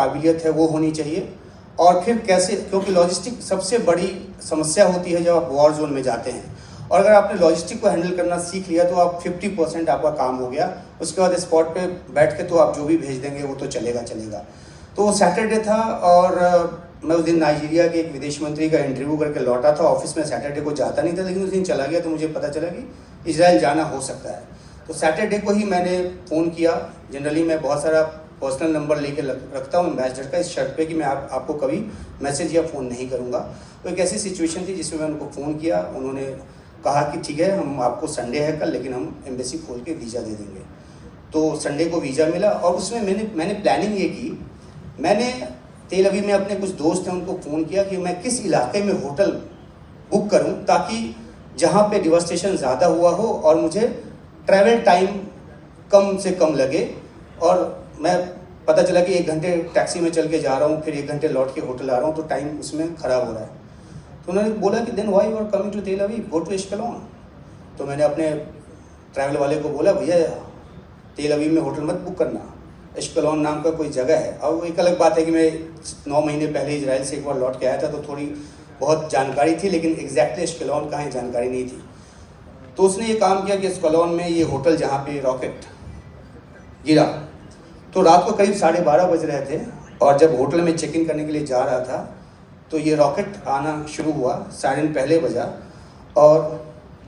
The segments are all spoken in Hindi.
काबिलियत है वो होनी चाहिए। और फिर कैसे, क्योंकि लॉजिस्टिक सबसे बड़ी समस्या होती है जब आप वॉर जोन में जाते हैं, और अगर आपने लॉजिस्टिक को हैंडल करना सीख लिया तो आप 50% आपका काम हो गया। उसके बाद स्पॉट पे बैठ के तो आप जो भी भेज देंगे वो तो चलेगा। तो वो सैटरडे था और मैं उस दिन नाइजीरिया के एक विदेश मंत्री का इंटरव्यू करके लौटा था। ऑफिस में सैटरडे को जाता नहीं था, लेकिन उस दिन चला गया तो मुझे पता चला कि इजराइल जाना हो सकता है। तो सैटरडे को ही मैंने फ़ोन किया। जनरली मैं बहुत सारा पर्सनल नंबर लेके रखता हूँ एम्बेसडर का, इस शर्त पे कि मैं आपको कभी मैसेज या फ़ोन नहीं करूँगा। तो एक ऐसी सिचुएशन थी जिसमें मैं उनको फ़ोन किया। उन्होंने कहा कि ठीक है, हम आपको संडे है कल, लेकिन हम एम्बेसी खोल के वीज़ा दे देंगे। तो संडे को वीज़ा मिला और उसमें मैंने प्लानिंग ये की, मैंने तेल अवीव में अपने कुछ दोस्त हैं उनको फ़ोन किया कि मैं किस इलाके में होटल बुक करूं ताकि जहां पे डिवास्टेशन ज़्यादा हुआ हो और मुझे ट्रैवल टाइम कम से कम लगे। और मैं पता चला कि 1 घंटे टैक्सी में चल के जा रहा हूं, फिर 1 घंटे लौट के होटल आ रहा हूं, तो टाइम उसमें ख़राब हो रहा है। तो उन्होंने बोला कि then why you are coming to Tel Aviv, go to Ashkelon. तो मैंने अपने ट्रैवल वाले को बोला, भैया तेल अवीव में होटल मत बुक करना, एश्केलॉन नाम का कोई जगह है। और एक अलग बात है कि मैं 9 महीने पहले इजराइल से एक बार लौट के आया था, तो थोड़ी बहुत जानकारी थी, लेकिन एग्जैक्टली एश्केलॉन कहाँ है जानकारी नहीं थी। तो उसने ये काम किया कि एश्केलॉन में ये होटल जहाँ पे रॉकेट गिरा, तो रात को करीब 12:30 बज रहे थे, और जब होटल में चेक इन करने के लिए जा रहा था तो ये रॉकेट आना शुरू हुआ, सायरन पहले बजा, और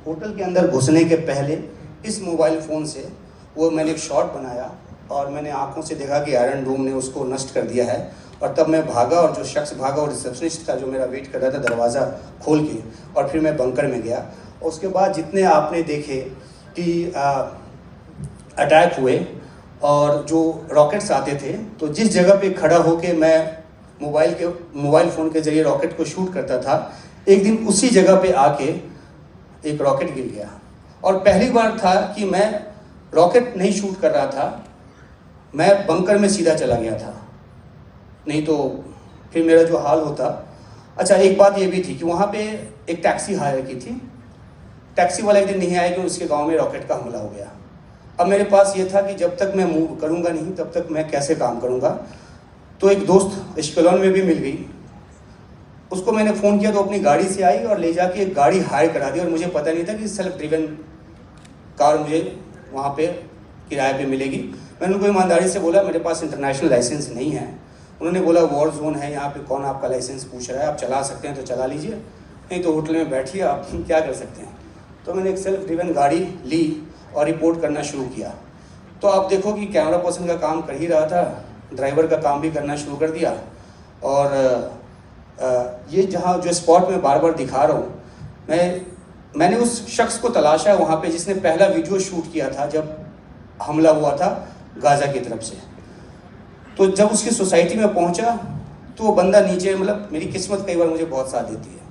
होटल के अंदर घुसने के पहले इस मोबाइल फ़ोन से वो मैंने एक शॉट बनाया और मैंने आंखों से देखा कि आयरन डोम ने उसको नष्ट कर दिया है। और तब मैं भागा, और जो शख्स भागा और रिसेप्शनिस्ट था जो मेरा वेट कर रहा था दरवाज़ा खोल के, और फिर मैं बंकर में गया। और उसके बाद जितने आपने देखे कि अटैक हुए और जो रॉकेट्स आते थे, तो जिस जगह पे खड़ा होके मैं मोबाइल फ़ोन के ज़रिए रॉकेट को शूट करता था, एक दिन उसी जगह पे आके एक रॉकेट गिर गया। और पहली बार था कि मैं रॉकेट नहीं शूट कर रहा था, मैं बंकर में सीधा चला गया था, नहीं तो फिर मेरा जो हाल होता। अच्छा, एक बात ये भी थी कि वहाँ पे एक टैक्सी हायर की थी, टैक्सी वाला एक दिन नहीं आया कि उसके गांव में रॉकेट का हमला हो गया। अब मेरे पास ये था कि जब तक मैं मूव करूँगा नहीं तब तक मैं कैसे काम करूँगा। तो एक दोस्त एश्केलॉन में भी मिल गई, उसको मैंने फ़ोन किया तो अपनी गाड़ी से आई और ले जाके एक गाड़ी हायर करा दी। और मुझे पता नहीं था कि सेल्फ ड्रिवन कार मुझे वहाँ पे किराए पे मिलेगी। मैंने उनको ईमानदारी से बोला मेरे पास इंटरनेशनल लाइसेंस नहीं है। उन्होंने बोला वॉर जोन है यहाँ पे, कौन आपका लाइसेंस पूछ रहा है, आप चला सकते हैं तो चला लीजिए, नहीं तो होटल में बैठिए, आप क्या कर सकते हैं। तो मैंने एक सेल्फ ड्रिवन गाड़ी ली और रिपोर्ट करना शुरू किया। तो आप देखो कि कैमरा पर्सन का काम कर ही रहा था, ड्राइवर का काम भी करना शुरू कर दिया। और ये जहाँ जो स्पॉट में बार बार दिखा रहा हूँ, मैंने उस शख्स को तलाशा वहाँ पे जिसने पहला वीडियो शूट किया था जब हमला हुआ था गाज़ा की तरफ से। तो जब उसकी सोसाइटी में पहुँचा तो वो बंदा नीचे, मतलब मेरी किस्मत कई बार मुझे बहुत साथ देती है,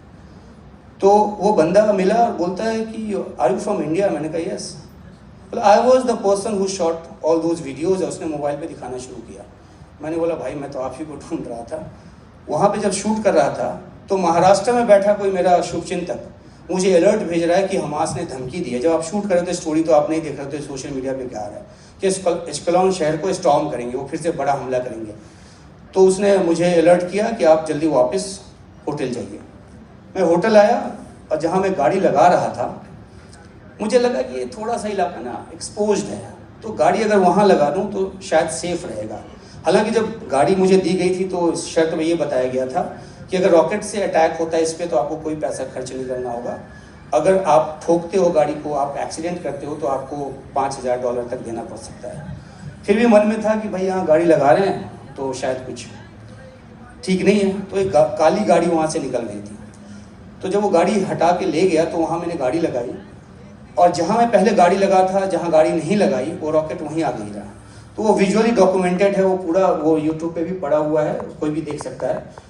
तो वो बंदा मिला और बोलता है कि आर यू फ्रॉम इंडिया। मैंने कहा यस। बोला I was the person who shot all those videos. उसने मोबाइल पे दिखाना शुरू किया। मैंने बोला भाई मैं तो आप ही को ढूंढ रहा था। वहाँ पे जब शूट कर रहा था तो महाराष्ट्र में बैठा कोई मेरा शुभचिंतक मुझे अलर्ट भेज रहा है कि हमास ने धमकी दी है। जब आप शूट कर रहे थे स्टोरी तो आप नहीं देख रहे थे सोशल मीडिया पे क्या आ रहा है कि एश्केलॉन शहर को स्टॉर्म करेंगे, वो फिर से बड़ा हमला करेंगे। तो उसने मुझे अलर्ट किया कि आप जल्दी वापस होटल जाइए। मैं होटल आया और जहाँ मैं गाड़ी लगा रहा था मुझे लगा कि ये थोड़ा सा इलाका ना एक्सपोज्ड है, तो गाड़ी अगर वहाँ लगा दूँ तो शायद सेफ रहेगा। हालांकि जब गाड़ी मुझे दी गई थी तो शर्त में ये बताया गया था कि अगर रॉकेट से अटैक होता है इस पर तो आपको कोई पैसा खर्च नहीं करना होगा। अगर आप ठोकते हो गाड़ी को, आप एक्सीडेंट करते हो तो आपको $5000 तक देना पड़ सकता है। फिर भी मन में था कि भाई यहाँ गाड़ी लगा रहे हैं तो शायद कुछ ठीक नहीं है। तो एक काली गाड़ी वहाँ से निकल गई थी। तो जब वो गाड़ी हटा के ले गया तो वहाँ मैंने गाड़ी लगाई, और जहाँ मैं पहले गाड़ी लगा था, जहाँ गाड़ी नहीं लगाई, वो रॉकेट वहीं आ गई रहा। तो वो विजुअली डॉक्यूमेंटेड है, वो पूरा वो यूट्यूब पे भी पड़ा हुआ है, कोई भी देख सकता है।